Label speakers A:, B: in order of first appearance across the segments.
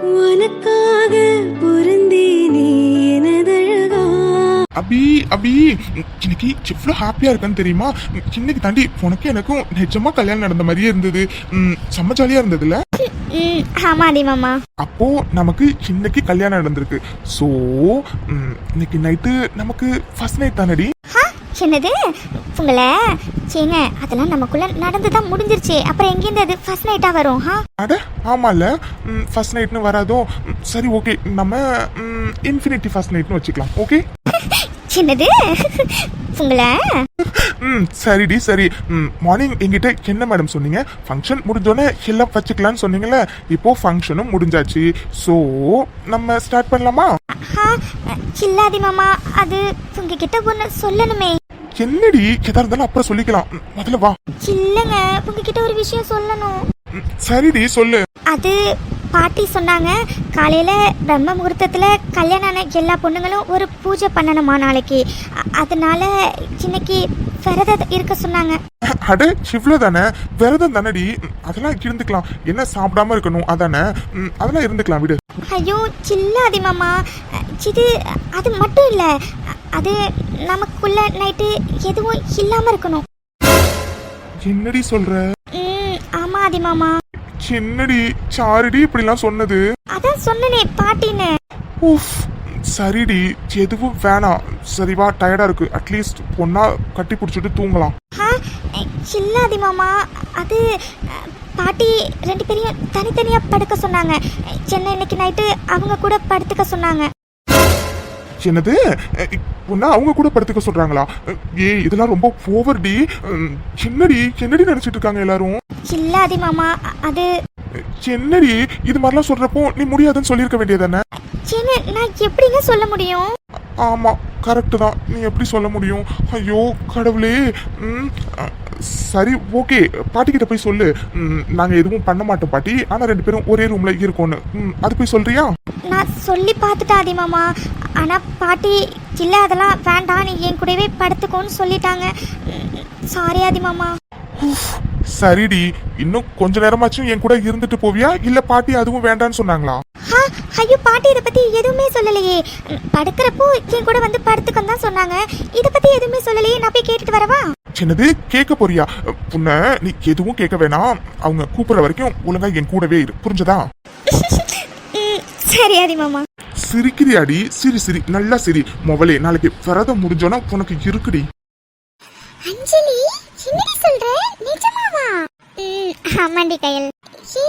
A: உனக்காக பொருந்தேனே எனதழகா.
B: அபி அபி இன்னைக்கு எவ்வளோ ஹாப்பியா இருக்கேன்னு தெரியுமா? இன்னைக்கு தாண்டி உனக்கு எனக்கும் நிஜமா கல்யாணம் நடந்த மாதிரியே இருந்தது. செம்ம ஜாலியா இருந்ததுல.
C: ஆமாடி மாமா.
B: அப்போ நமக்கு இன்னைக்கு கல்யாணம் நடந்திருக்கு. ஸோ இன்னைக்கு நைட்டு நமக்கு ஃபர்ஸ்ட் நைட் தானடி?
C: என்னது உங்களை சேங்க அதெல்லாம் நமக்குள்ள நடந்துதான் முடிஞ்சிருச்சு. அப்புறம் எங்கேருந்து அது ஃபர்ஸ்ட் நைட்டா வரும்?
B: அட ஆமால, ஃபர்ஸ்ட் நைட்னு வராதோ. சரி ஓகே, நம்ம இன்ஃபினிட்டி ஃபர்ஸ்ட் நைட்னு வச்சுக்கலாம். ஓகே
C: என்னது உங்களை?
B: சரிடி சரி. மார்னிங் எங்கிட்ட என்ன மேடம் சொன்னீங்க? ஃபங்க்ஷன் முடிஞ்சோடனே எல்லாம் வச்சுக்கலான்னு சொன்னீங்கல்ல. இப்போ ஃபங்க்ஷனும் முடிஞ்சாச்சு. ஸோ நம்ம ஸ்டார்ட் பண்ணலாமா?
C: இல்லாதி மாமா, அது உங்ககிட்ட ஒன்று சொல்லணுமே.
B: என்னடி எதா இருந்தாலும் அப்புறம் சொல்லிக்கலாம், முதல்ல வா.
C: இல்லைங்க, உங்ககிட்ட ஒரு விஷயம் சொல்லணும்.
B: சரிடி சொல்லு.
C: அது பாட்டி சொன்னாங்க, காலையில பிரம்ம முகூர்த்தத்துல கல்யாணம் ஆன எல்லா பொண்ணுங்களும் ஒரு பூஜை பண்ணணுமா நாளைக்கு. அதனால இன்னைக்கு விரதம் இருக்க சொன்னாங்க.
B: அட இவ்வளவு தானே, விரதம் தானடி, அதெல்லாம் இருந்துக்கலாம். என்ன சாப்பிடாம இருக்கணும் அதானே? அதெல்லாம் இருந்துக்கலாம் விடு.
C: ஐயோ சில்லாதி மாமா, இது அது மட்டும் இல்ல, அது நமக்குள்ள நைட்டு எதுவும் இல்லாம இருக்கணும்.
B: என்னடி சொல்ற?
C: ஆமா ஆதி மாமா.
B: என்னடி சாரிடி இப்படிலாம் சொன்னது?
C: அதான் சொன்னனே பாட்டின்னு.
B: சரிடி, எதுவும் வேணாம். சரிவா, டயர்டா இருக்கு. அட்லீஸ்ட் பொண்ணா கட்டி பிடிச்சிட்டு தூங்கலாம்.
C: சில்லாதி மாமா, அது பாட்டி ரெண்டு பேரையும் தனித்தனியா படுக்க சொன்னாங்க. சென்னை இன்னைக்கு நைட்டு அவங்க கூட படுத்துக்க சொன்னாங்க.
B: என்னது? பொண்ணா அவங்க கூட படுத்துக்க சொல்றாங்களா? இதெல்லாம் ரொம்ப ஓவர் டி. என்னடி நினைச்சிட்டு இருக்காங்க எல்லாரும்?
C: சில்லாதி மாமா, அது
B: என்னடி இது மாதிரிலாம் சொல்றப்போ நீ முடியாதுன்னு சொல்லியிருக்க வேண்டியதானே?
C: நான் எப்படிங்க சொல்ல முடியும்?
B: ஆமா கரெக்ட் தான், நீ எப்படி சொல்ல முடியும்? ஐயோ கடவுளே. சரி ஓகே, பாட்டிக்கிட்ட போய் சொல்லு. நாங்க எதுவும் பண்ண மாட்டோம் பாட்டி, ஆனா ரெண்டு பேரும் ஒரே ரூம்ல இருக்கோன்னு. அது போய் சொல்றியா?
C: நான் சொல்லி பார்த்துட்டேன் ஆதி மாமா, ஆனா பாட்டி இல்ல அதெல்லாம் வேண்டாம், நீ என் கூடவே படுத்துக்கோன்னு சொல்லிட்டாங்க. சாரி ஆதி மாமா.
B: சரிடி, இன்னும் கொஞ்ச நேரமாச்சும் என் கூட இருந்துட்டு போவியா, இல்ல பாட்டி அதுவும் வேண்டான்னு சொன்னாங்களா?
C: ஐயோ பாட்டி இதை பத்தி எதுவுமே சொல்லலையே. படுக்கிறப்போ என் கூட வந்து படுத்துக்கன்னு தான் சொன்னாங்க. இதை பத்தி எதுவுமே சொல்லலையே. நான் போய் கேட்டுட்டு வரவா?
B: என்னது கேட்க போறியா? புண்ண நீ எதுவும் கேட்க வேணாம். அவங்க கூப்பிடுற வரைக்கும் ஒழுங்கா என் கூடவே இரு, புரிஞ்சதா?
C: சரி ஆதி மாமா.
B: சிரிக்கிறியாடி? சிரி நல்லா சிரி. மொபைலே நாளைக்கு விரதம் முடிஞ்சோன்னா உனக்கு இருக்குடி.
C: அஞ்சலி என்னடி சொல்ற? நிஜமாவா? ஆமாண்டி கயல்.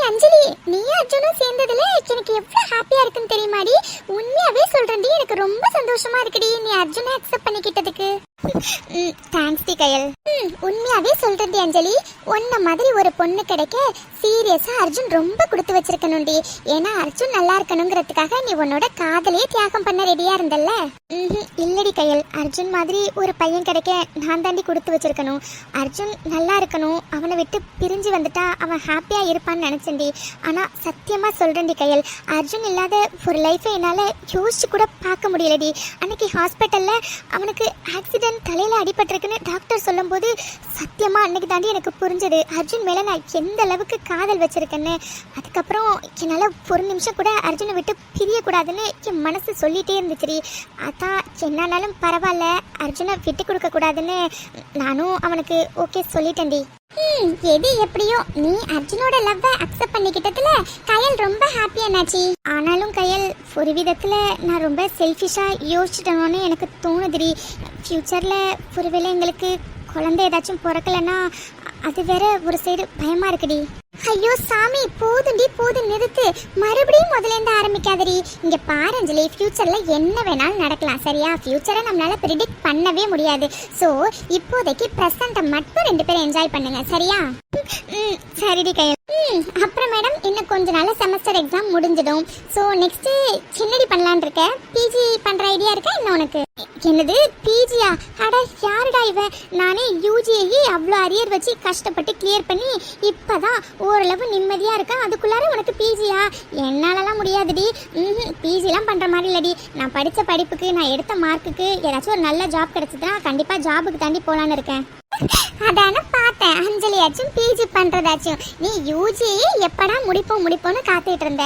C: அஞ்சலி, நீ அர்ஜுனும் சேர்ந்ததுல எனக்கு எவ்வளவு ஹாப்பியா இருக்குன்னு தெரியுமாடி? உண்மையாவே சொல்றேன்டி, எனக்கு ரொம்ப சந்தோஷமா இருக்குடி நீ அர்ஜுனை அக்செப்ட் பண்ணிக்கிட்டதுக்கு. தேங்க்ஸ் டி கயல். உண்மையாவே சொல்றேன்டி அஞ்சலி, உன்ன மாதிரி ஒரு பொண்ணு கிடைக்க சீரியஸா அர்ஜுன் ரொம்ப கொடுத்து வச்சிருக்கணும்டி. ஏன்னா அர்ஜுன் நல்லா இருக்கணுங்கிறதுக்காக நீ உன்னோட காதலே தியாகம் பண்ண ரெடியா இருந்தல்ல. இல்லடி கயல், அர்ஜுன் மாதிரி ஒரு பையன் கிடைக்க நான் தாண்டி கொடுத்து வச்சிருக்கணும். அர்ஜுன் நல்லா இருக்கணும், அவனை விட்டு பிரிஞ்சு வந்துட்டா அவன் ஹாப்பியா இருப்பான்னு நினைச்சேன்டி. ஆனா சத்தியமா சொல்றேன்டி கயல், அர்ஜுன் இல்லாத ஒரு லைஃபை என்னால யோசிச்சு கூட பார்க்க முடியலடி. அன்னைக்கு ஹாஸ்பிட்டல்ல அவனுக்கு ஆக்சிடென்ட், தலையில அடிபட்டிருக்குன்னு டாக்டர் சொல்லும் போது சத்தியமா அன்னைக்கு தாண்டி எனக்கு புரிஞ்சது அர்ஜுன் மேல நான் எந்த அளவுக்கு காதல் வச்சிருக்கேன்னு. அதுக்கப்புறம் என்னால ஒரு நிமிஷம் கூட அர்ஜுனை விட்டு பிரியக்கூடாதுன்னு என் மனசு சொல்லிட்டே இருந்துச்சு. அதான் என்னாலும் பரவாயில்ல, அர்ஜுனை விட்டு கொடுக்க கூடாதுன்னு நானும் அவனுக்கு ஓகே சொல்லிட்டேன்டி. எது எப்படியோ நீ அர்ஜுனோட லவ்வை அக்செப்ட் பண்ணிக்கிட்டதுல கயல் ரொம்ப ஹாப்பியா நாச்சி. ஆனாலும் கயல், ஒரு விதத்துல நான் ரொம்ப செல்ஃபிஷா யோசிச்சிட்டோன்னு எனக்கு தோணுதுடி. ஃபியூச்சர்ல ஒருவேளை எங்களுக்கு குழந்தை ஏதாச்சும் பிறக்கலன்னா அது வேற ஒரு சைடு பயமா இருக்குடி. ஐயோ சாமி, போதுண்டி போது, நிறுத்து. மறுபடியும் முதல்ல இருந்து ஆரம்பிக்காதடி. இங்க பாரு அஞ்சலி, ஃபியூச்சர்ல என்ன வேணாலும் நடக்கலாம் சரியா? ஃபியூச்சரை நம்மளால ப்ரிடிக்ட் பண்ணவே முடியாது. ஸோ இப்போதைக்கு ப்ரெசண்ட்டை மட்டும் ரெண்டு பேரும் என்ஜாய் பண்ணுங்க சரியா? சரிடி கயல். அப்புறம் மேடம், இன்னும் கொஞ்ச நாள் செமஸ்டர் எக்ஸாம் முடிஞ்சிடும். ஸோ நெக்ஸ்ட் என்னடி பண்ணலான் இருக்க? பிஜி பண்ற ஐடியா இருக்கா என்ன உனக்கு? என்னது பிஜியா? அட யாருடா இவ? நானே யூஜிஐ அவ்வளோ அரியர் வச்சு கஷ்டப்பட்டு கிளியர் பண்ணி இப்பதான் ஓரளவு நிம்மதியா இருக்கேன். அதுக்குள்ளார உனக்கு பிஜியா? என்னாலலாம் முடியாதுடி. பிஜிலாம் பண்ற மாதிரி இல்லடி. நான் படிச்ச படிப்புக்கு, நான் எடுத்த மார்க்குக்கு ஏதாச்சும் ஒரு நல்ல ஜாப் கிடைச்சதுன்னா கண்டிப்பா ஜாபுக்கு தாண்டி போலான்னு இருக்கேன். அதான பார்த்தேன், அஞ்சலியாச்சும் பிஜி பண்றதாச்சும். நீ யூஜி எப்படா முடிப்போம்னு காத்துட்டு இருந்த.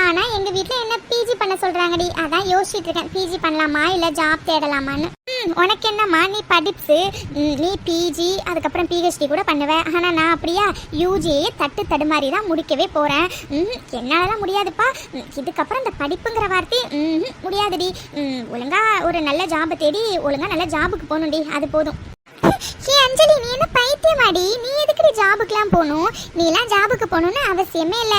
C: ஆனா எங்க வீட்ல என்ன பிஜி பண்ண சொல்றாங்கடி, அதான் யோசிச்சுட்டு இருக்கேன் பிஜி பண்ணலாமா இல்ல ஜாப் தேடலாமான்னு. உனக்கு என்னம்மா, நீ படிப்ஸு, நீ பிஜி அதுக்கப்புறம் பிஹெச்டி கூட பண்ணுவ. ஆனா நான் அப்படியா யூஜியே தடுமாறி தான் முடிக்கவே போறேன். என்னாலலாம் முடியாதுப்பா. இதுக்கப்புறம் இந்த படிப்புங்கிற வார்த்தை முடியாதுடி. ஒழுங்கா ஒரு நல்ல ஜாபை தேடி ஒழுங்கா நல்ல ஜாபுக்கு போகணும்டி, அது போதும். ஏ அஞ்சலி, நீ என்ன பைத்தியமாடி? நீ எதுக்குடி ஜாபுக்குலாம் போகணும்? நீலாம் ஜாபுக்கு போகணும்னு அவசியமே இல்லை.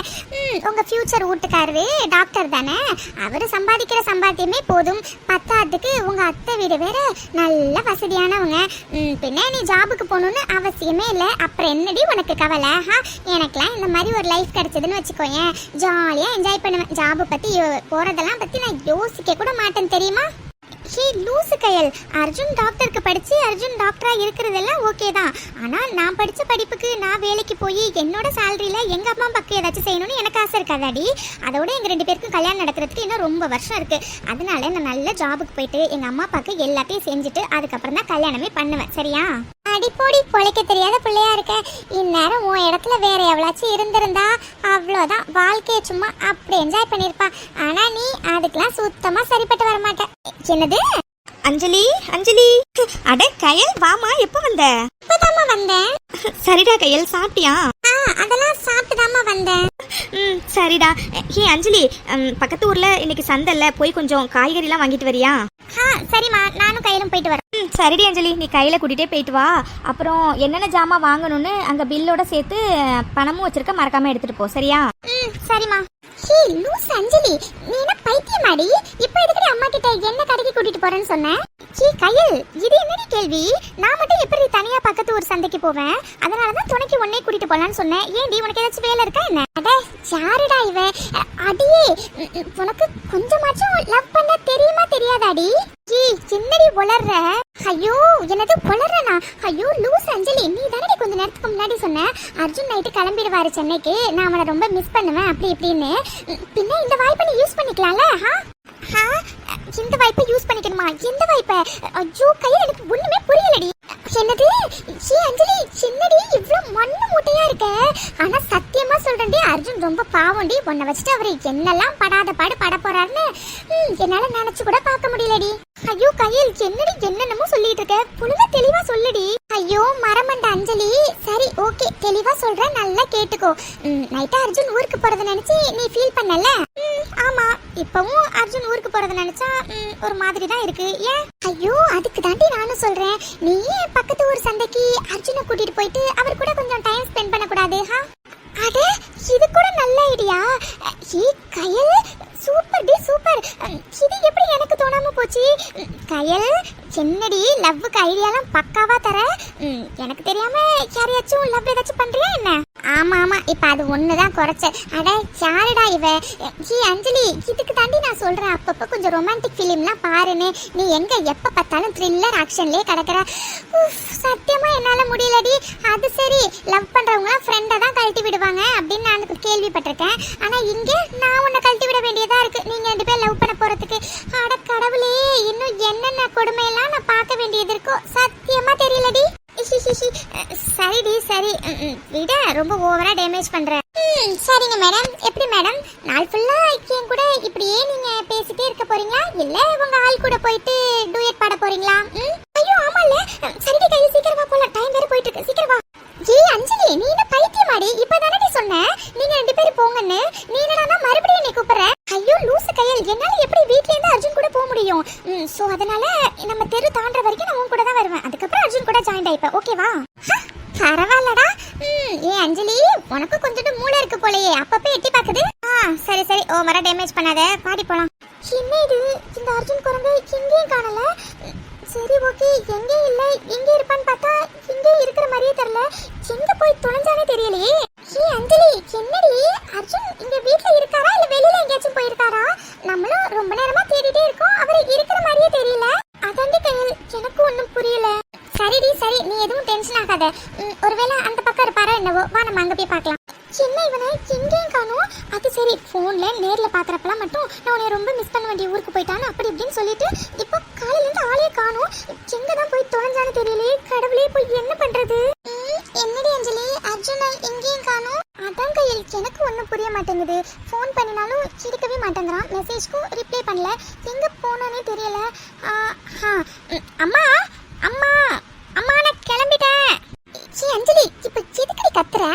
C: உங்க ஃபியூச்சர் வீட்டுக்காரரு டாக்டர் தானே, அவர் சம்பாதிக்கிற சம்பாத்தியமே போதும். பத்தாத்துக்கு உங்க அத்தை வீடு வேற நல்ல வசதியானவங்க. பின்ன நீ ஜாபுக்கு போகணும்னு அவசியமே இல்லை. அப்புறம் என்னடி உனக்கு கவலை? எனக்குலாம் இந்த மாதிரி ஒரு லைஃப் கிடைச்சதுன்னு வச்சுக்கோயேன், ஜாலியாக என்ஜாய் பண்ணுவேன். ஜாபை பற்றி போகிறதெல்லாம் பற்றி நான் யோசிக்க கூட மாட்டேன் தெரியுமா? ஹே லூசு கயல், அர்ஜுன் டாக்டருக்கு படிச்சு அர்ஜுன் டாக்டரா இருக்கிறதெல்லாம் ஓகே தான். ஆனா நான் படிச்ச படிப்புக்கு நான் வேலைக்கு போய் என்னோட சேலரியில எங்க அம்மா பக்கம் ஏதாச்சும் செய்யணும்னு எனக்கு ஆசை இருக்காதாடி. அதோட எங்க 2 பேருக்கும் கல்யாணம் நடக்கிறதுக்கு இன்னும் ரொம்ப வருஷம் இருக்கு. அதனால நான் நல்ல ஜாபுக்கு போயிட்டு எங்க அம்மா அப்பாவுக்கு எல்லாத்தையும் செஞ்சுட்டு அதுக்கப்புறம் தான் கல்யாணமே பண்ணுவேன், சரியா? அடிப்போடி பொழைக்க தெரியாத பிள்ளையா இருக்க. இந்நேரம் உன் இடத்துல வேற எவ்வளாச்சும் இருந்திருந்தா அவ்வளோதான், வாழ்க்கையை சும்மா அப்படி என்ஜாய் பண்ணிருப்பா. ஆனா நீ அதுக்கெல்லாம் சுத்தமா சரிப்பட்டு வர மாட்டேன். என்னது
A: அஞ்சலி? அஞ்சலி, அட கயல் வாமா, எப்ப வந்த?
C: இப்பதாம்மா வந்தேன்.
A: சரிடா கயல், சாப்பிட்டியா?
C: அதெல்லாம் சாப்பிட்டுதாம்மா வந்தேன்.
A: சரிடா. ஏ அஞ்சலி, பக்கத்து ஊர்ல இன்னைக்கு சந்தைல போய் கொஞ்சம் காய்கறிலாம் வாங்கிட்டு வரியா?
C: சரிம்மா, நானும் கையிலும் போயிட்டு வரேன்.
A: சரிடி அஞ்சலி, நீ கையில கூட்டிகிட்டே போயிட்டு வா. அப்புறம் என்னென்ன ஜாமான் வாங்கணும்னு அங்க பில்லோட சேர்த்து பணமும் வச்சிருக்க, மறக்காம எடுத்துட்டு போ, சரியா?
C: சரிம்மா. ஹே லூஸ் அஞ்சலி, நீ என்ன பைத்தியமாடி? இப்போ எதுக்கு அம்மா கிட்ட என்ன கடைக்கு கூட்டிட்டு போறேன்னு சொன்னேன்? ஹே கயல், இது என்னடி கேள்வி? நான் மட்டும் எப்படி தனியா பக்கத்து ஒரு சந்தைக்கு போவேன்? அதனாலதான் துணைக்கு உன்னை கூட்டிட்டு போலான்னு சொன்னேன். ஏன்டி, உனக்கு ஏதாச்சும் வேலை இருக்கா என்ன? அட யாருடா இவ? அடியே, உனக்கு கொஞ்சமாச்சும் லவ் பண்ண தெரியுமா தெரியாதாடி? என்னடி உளர்ற? ஐயோ, என்னது உளர்றனா? ஐயோ லூஸ் அஞ்சலி, நீ தானடி கொஞ்ச நேரத்துக்கு முன்னாடி சொன்ன அர்ஜுன் நைட்டு கிளம்பிடுவாரு சென்னைக்கு, நான் அவனை ரொம்ப மிஸ் பண்ணுவேன் அப்படி இப்படின்னு. பின்ன இந்த வாய்ப்பை நீ யூஸ் பண்ணிக்கலாம்ல? இந்த வாய்ப்பை யூஸ் பண்ணிக்கணுமா? எந்த வாய்ப்பை? ஐயோ கையில் எனக்கு ஒண்ணுமே புரியலடி. என்னது? ஏ அஞ்சலி, என்னடி இவ்ளோ மண்ணு மூட்டையா இருக்க? ஆனா சத்தியமா சொல்றேன்டி, அர்ஜுன் ரொம்ப பாவம்டி. உன்னை வச்சுட்டு அவரு என்னெல்லாம் படாத பாடு பட போறாருன்னு என்னால நினைச்சு கூட பார்க்க முடியலடி. ஐயோ கையில், என்னடி என்னென்னமோ சொல்லிட்டு இருக்க? ஒழுங்கா தெளிவா சொல்லுடி. ஐயோ மரமண்ட அஞ்சலி, சரி ஓகே தெளிவா சொல்றேன், நல்லா கேட்டுக்கோ. நைட்டா அர்ஜுன் ஊருக்கு போறத நினைச்சு நீ ஃபீல் பண்ணல? ஆமா, இப்பவும் அர்ஜுன் ஊருக்கு போறத நினைச்சா ஒரு மாதிரி தான் இருக்கு. ஏன்? ஐயோ அதுக்கு தாண்டி நானும் சொல்றேன், நீ பக்கத்து ஊர் சந்தைக்கு அர்ஜுனை கூட்டிட்டு போயிட்டு அவர் கூட கொஞ்சம் டைம் ஸ்பெண்ட் பண்ண கூடாது? அட இது கூட நல்ல ஐடியா. ஏ கயல், சூப்பர் டி சூப்பர். இது எப்படி எனக்கு தோணாம போச்சு? கயல் என்னடி லவ்வுக்கு ஐடியாலாம் பக்காவா தர? எனக்கு தெரியாம யாரையாச்சும் லவ் ஏதாச்சும் பண்றியா என்ன? ஆமா ஆமா, இப்ப அது ஒண்ணுதான் குறைச்ச. அட யாருடா இவ? ஹே அஞ்சலி, இதுக்கு தாண்டி நான் சொல்றேன், அப்பப்ப கொஞ்சம் ரொமான்டிக் ஃபிலிம்லாம் பாருன்னு. நீ எங்க எப்ப பார்த்தாலும் த்ரில்லர் ஆக்ஷன்லயே கிடக்குற. சத்தியமா என்னால முடியலடி. அது சரி, லவ் பண்றவங்க ஃப்ரெண்டை தான் கழட்டி விடுவாங்க அப்படின்னு நான் கேள்விப்பட்டிருக்கேன். ஆனா இங்க நான் உன்னை கழட்டி விட வேண்டியதா இருக்கு, நீங்க 2 பேர் லவ் பண்ண போறதுக்கு. அட கடவுளே, இன்னும் என்னென்ன கொடுமையெல்லாம் நான் பார்க்க வேண்டியது இருக்கோ சத்தியமா தெரியலடி. சரிடி சரி, விட ரொம்ப ஓவரா டேமேஜ் பண்ற. சரிங்க மேடம். எப்படி மேடம், நாள் ஃபுல்லா என் கூட இப்படியே நீங்க பேசிட்டே இருக்க போறீங்களா, இல்ல உங்க ஆள் கூட போயிட்டு டூயட் பாட போறீங்களா? ஐயோ ஆமால, சரிடி கையில் சீக்கிரமா போலாம், டைம் வேற போயிட்டு இருக்கு, சீக்கிரம் வா. ஏய் அஞ்சலி, நீ என்ன பைத்தியமாடி? இப்பதானே நீ சொன்ன நீங்க 2 பேரும் போங்கன்னு, நீ என்னடா மறுபடியும் நீ கூப்பிடுற? ஐயோ லூசு கையில், என்னால எப்படி வீட்ல இருந்து அர்ஜுன் கூட போக முடியும்? சோ அதனால நம்ம தெரு தாண்டற வரைக்கும் நான் உன் கூட தான் வருவேன், அதுக்கப்புறம் அர்ஜுன் கூட ஜாயின் ஆயிப்பேன், ஓகேவா? பரவாயில்லடா. ஏ அஞ்சலி, உனக்கு கொஞ்சம் மூளை இருக்கு போலயே, அப்பப்ப எட்டி பாக்குது. சரி சரி, ஓவரா டேமேஜ் பண்ணாத, பாடி போலாம். என்ன இது, இந்த அர்ஜுன் குரங்கு எங்கேயும் காணல. சரி ஓகே, எங்கே இல்ல எங்க இருப்பான்னு பார்த்தா இங்கே இருக்கிற மாதிரியே தெரியல, எங்க போய் தொலைஞ்சானே தெரியலையே. ஏ அஞ்சலி, என்னடி அர்ஜுன் இங்க வீட்ல இருக்காரா இல்ல வெளியில எங்கேயாச்சும் போயிருக்காரா? நம்மளும் ரொம்ப நேரமா தேடிட்டே இருக்கோம், அவரு இருக்கிற மாதிரியே தெரியல. அதாண்டி கையில், எனக்கு ஒண்ணும் புரியல. சரிடி சரி, நீ எதுவும் டென்ஷன் ஆகாத. ஒருவேளை அந்த பக்கம் இருப்பாரோ என்னவோ, வா நம்ம அங்க போய் பார்க்கலாம். என்ன இவனை எங்கேயும் காணோம்? அது சரி, போன்ல நேர்ல பாக்குறப்பெல்லாம் மட்டும் நான் உன்னை ரொம்ப மிஸ் பண்ண வேண்டிய ஊருக்கு போயிட்டான்னு அப்படி இப்படின்னு சொல்லிட்டு இப்போ காலையில இருந்து ஆளே காணோம். எங்கதான் போய் தொலைஞ்சானு தெரியலையே, கடவுளே போய் என்ன பண்றது? என்னடி அஞ்சலி அர்ஜுனை எங்கேயும் காணோம். அதான் கையில் எனக்கு ஒன்றும் புரிய மாட்டேங்குது. ஃபோன் பண்ணினாலும் எடுக்கவே மாட்டேங்கிறான், மெசேஜ்க்கும் ரிப்ளை பண்ணல, எங்கே போனானே தெரியல. அம்மா அம்மா அம்மா நான் கிளம்பிட்டேன். சீ அஞ்சலி இப்போ எதுக்கடி கத்துற?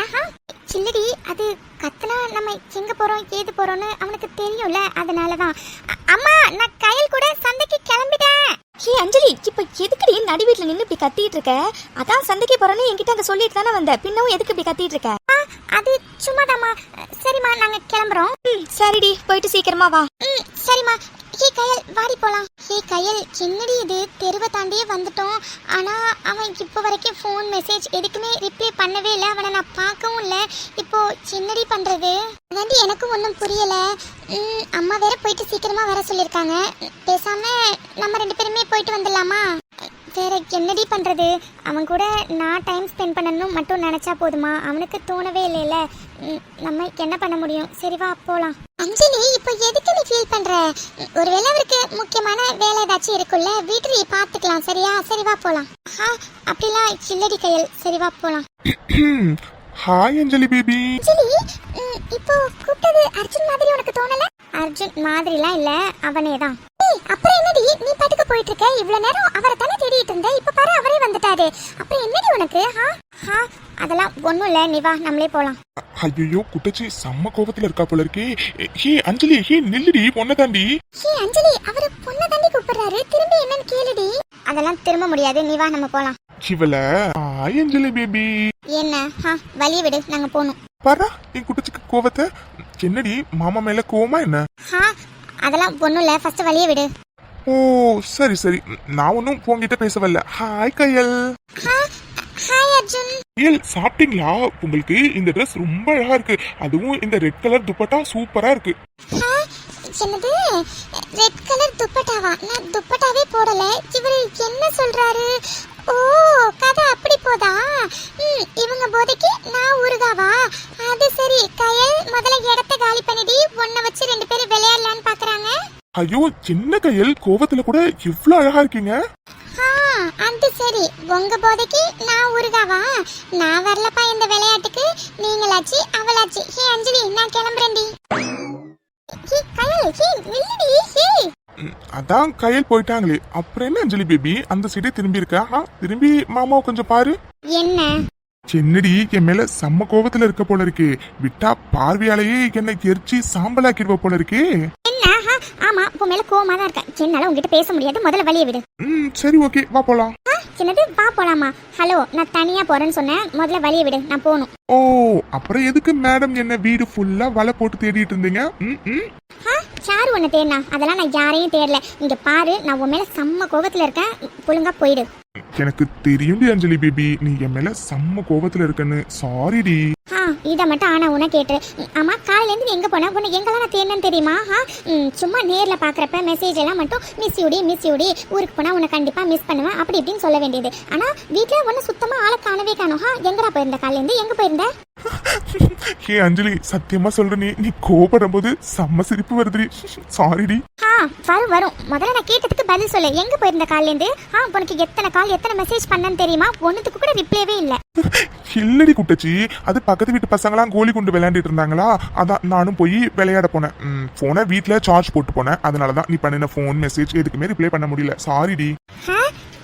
C: சில்லடி அது கத்துனா நம்ம எங்க போறோம் ஏது போறோம்னு அவனுக்கு தெரியும்ல, அதனாலதான். அம்மா நான் கையில் கூட சந்தைக்கு கிளம்பிட்டேன்.
A: ஹே அஞ்சலி, இப்ப எதுக்குடி நடு வீட்டுல நின்று இப்படி கத்திட்டு இருக்க? அதான் சந்தைக்கு போறேன்னு என்கிட்ட அங்க சொல்லிட்டு தானே வந்த, பின்னவும் எதுக்கு இப்படி கத்திட்டு இருக்க?
C: அது சும்மாதாம்மா. சரிம்மா நாங்க கிளம்புறோம்.
A: சரிடி, போயிட்டு சீக்கிரமா வா.
C: சரிம்மா. ஹே கயல் வாடி போலாம். ஹே கயல் என்னடி இது, தெருவை தாண்டியே வந்துட்டோம். ஆனா அவன் இப்போ வரைக்கும் ஃபோன் மெசேஜ் எதுக்குமே ரிப்ளை பண்ணவே இல்லை, அவனை நான் பார்க்கவும் இல்லை. இப்போ என்னடி பண்றது? அதாண்டி எனக்கும் ஒன்றும் புரியல. அம்மா வேற போயிட்டு சீக்கிரமா வர சொல்லியிருக்காங்க. பேசாம நம்ம 2 பேருமே போயிட்டு வந்துடலாமா? வேற என்னடி பண்றது? அவன் கூட நான் டைம் ஸ்பெண்ட் பண்ணணும் மட்டும் நினைச்சா போதுமா? அவனுக்கு தோணவே இல்லைல்ல. நம்ம என்ன பண்ண முடியும்? சரி வா போலாம். அஞ்சலி இப்போ எதுக்கு நீ ஃபீல் பண்ற? ஒருவேளை அவருக்கு முக்கியமான வேலை ஏதாச்சும் இருக்குல்ல, வீட்டுல பார்த்துக்கலாம். சரியா? சரி வா போலாம். அப்படிலாம் இல்லடி கையல். சரி வா போலாம்.
B: ஹாய் அஞ்சலி பேபி.
C: அஞ்சலி இப்போ கூப்பிட்டது அர்ஜுன் மாதிரி உனக்கு தோணல? அர்ஜுன் மாதிரிலாம் இல்ல, அவனே தான். அப்புறம் என்னடி நீ பாட்டுக்கு போயிட்டு இருக்க? இவ்வளவு நேரம் அவரை தானே தேடிட்டு இருந்த, இப்ப பாரு அவரே வந்துட்டாரு. அப்புறம் என்னடி உனக்கு? அதெல்லாம் ஒண்ணும் இல்ல, நீ வா நம்மளே போலாம்.
B: ஐயோ குட்டச்சி செம்ம கோபத்துல இருக்கா போல இருக்கே. ஹே அஞ்சலி, ஹே நில்லுடி, பொண்ணை தாண்டி.
C: ஹே அஞ்சலி அவரு பொண்ணை தாண்டி கூப்பிடுறாரு, திரும்பி என்னன்னு கேளுடி. அதெல்லாம் திரும்ப முடியாது, நீ வா நம்ம போலாம்.
B: இவள ஹாய் அஞ்சலி பேபி.
C: என்ன? வழிய விடு, நாங்க போகணும்.
B: பாரா என் குட்டச்சிக்கு கோவத்தை. என்னடி மாமா மேல கோவமா என்ன?
C: அதெல்லாம் ஒண்ணும் இல்ல, ஃபர்ஸ்ட் வழிய விடு.
B: ஓ சரி சரி, நான் ஒன்னும் போங்கிட்ட பேசவல்ல. ஹாய் கையல்.
C: ஹாய் அர்ஜுன்.
B: கையல் சாப்பிட்டீங்களா? உங்களுக்கு இந்த ட்ரெஸ் ரொம்ப அழகா இருக்கு, அதுவும் இந்த ரெட் கலர் துப்பட்டா சூப்பரா இருக்கு.
C: என்னது ரெட் கலர் துப்பட்டாவா? நான் துப்பட்டாவே போடல. இவரு என்ன சொல்றாரு? ஓ கதை அப்படி போதா? இவங்க போதைக்கு நான் ஊருகாவா? அது சரி. கயல் முதல்ல இடத்த காலி பண்ணிடி, உன்னை வச்சு 2 பேரும் விளையாடலான்னு பாக்குறாங்க.
B: ஐயோ என்ன கையல், கோவத்துல கூட இவ்ளோ அழகா இருக்கீங்க.
C: அது சரி, உங்க போதைக்கு நான் ஊருகாவா? நான் வரலப்பா இந்த விளையாட்டுக்கு. நீங்களாச்சு அவளாச்சு. ஹே அஞ்சலி நான் கிளம்புறேன்டி.
B: அதான் கையல் போயிட்டாங்களே, அப்புறம் என்ன அஞ்சலி பேபி அந்த சைடே திரும்பி இருக்கா? திரும்பி மாமாவை கொஞ்சம் பாரு.
C: என்ன
B: என்னடி என் மேல செம்ம கோபத்துல இருக்க போல இருக்கு, விட்டா பார்வையாலேயே என்னை எரிச்சு சாம்பலாக்கிடுவ போல இருக்கே.
C: என்ன? ஆமா உன் மேல கோவமா தான் இருக்கேன், என்னால உங்ககிட்ட பேச முடியாது, முதல்ல வழிய விடு.
B: சரி ஓகே வா போலாம்.
C: என்னது வா போலாமா? ஹலோ நான் தனியா போறேன்னு சொன்னேன், முதல்ல வழிய விடு, நான் போகணும்.
B: ஓ அப்புறம் எதுக்கு மேடம் என்ன வீடு ஃபுல்லா வலை போட்டு தேடிட்டு இருந்தீங்க?
C: சாரு உன்னை தேடினா? அதெல்லாம் நான் யாரையும் தேடல. இங்க பாரு, நான் உன் மேல செம்ம கோபத்துல இருக்கேன், ஒழுங்கா போயிடு.
B: எனக்கு தெரியும்டி அஞ்சலி பேபி, நீ என் மேல செம்ம கோபத்துல இருக்கன்னு. சாரிடி.
C: இதை மட்டும் ஆனா உன கேட்டு. ஆமா காலையில இருந்து நீ எங்க போன? உன்னை எங்கெல்லாம் நான் தேடினேன்னு தெரியுமா? சும்மா நேர்ல பாக்குறப்ப மெசேஜ் எல்லாம் மட்டும் மிஸ் யூடி ஊருக்கு போனா உன்னை கண்டிப்பா மிஸ் பண்ணுவேன் அப்படி இப்படின்னு சொல்ல வேண்டியது. ஆனா வீட்டுல ஒன்னு சுத்தமா ஆளை காணவே காணும். எங்கடா போயிருந்த? காலையில இருந்து எங்க போயிருந்த?
B: ஹே அஞ்சலி சத்தியமா சொல்றேன், நீ கோபடும் போது செம்ம சிரிப்பு வருதுடி. சாரிடி.
C: வரும். முதல்ல நான் கேட்டதுக்கு பதில் சொல்லு. எங்க போயிருந்த காலையில இருந்து? உனக்கு எத்தனை கால் எத்தனை மெசேஜ் பண்ணன்னு தெரியுமா? ஒண்ணுத்துக்கு கூட ரிப்ளைவே இல்ல.
B: இல்லடி குட்டச்சி, அது பக்கத்து வீட்டு பசங்களாம் கோலி குண்டு விளையாண்டுட்டு இருந்தாங்களா, அதான் நானும் போய் விளையாட போனேன். போனை வீட்டுல சார்ஜ் போட்டு போனேன், அதனாலதான் நீ பண்ணின போன் மெசேஜ் எதுக்குமே ரிப்ளை பண்ண முடியல. சாரிடி.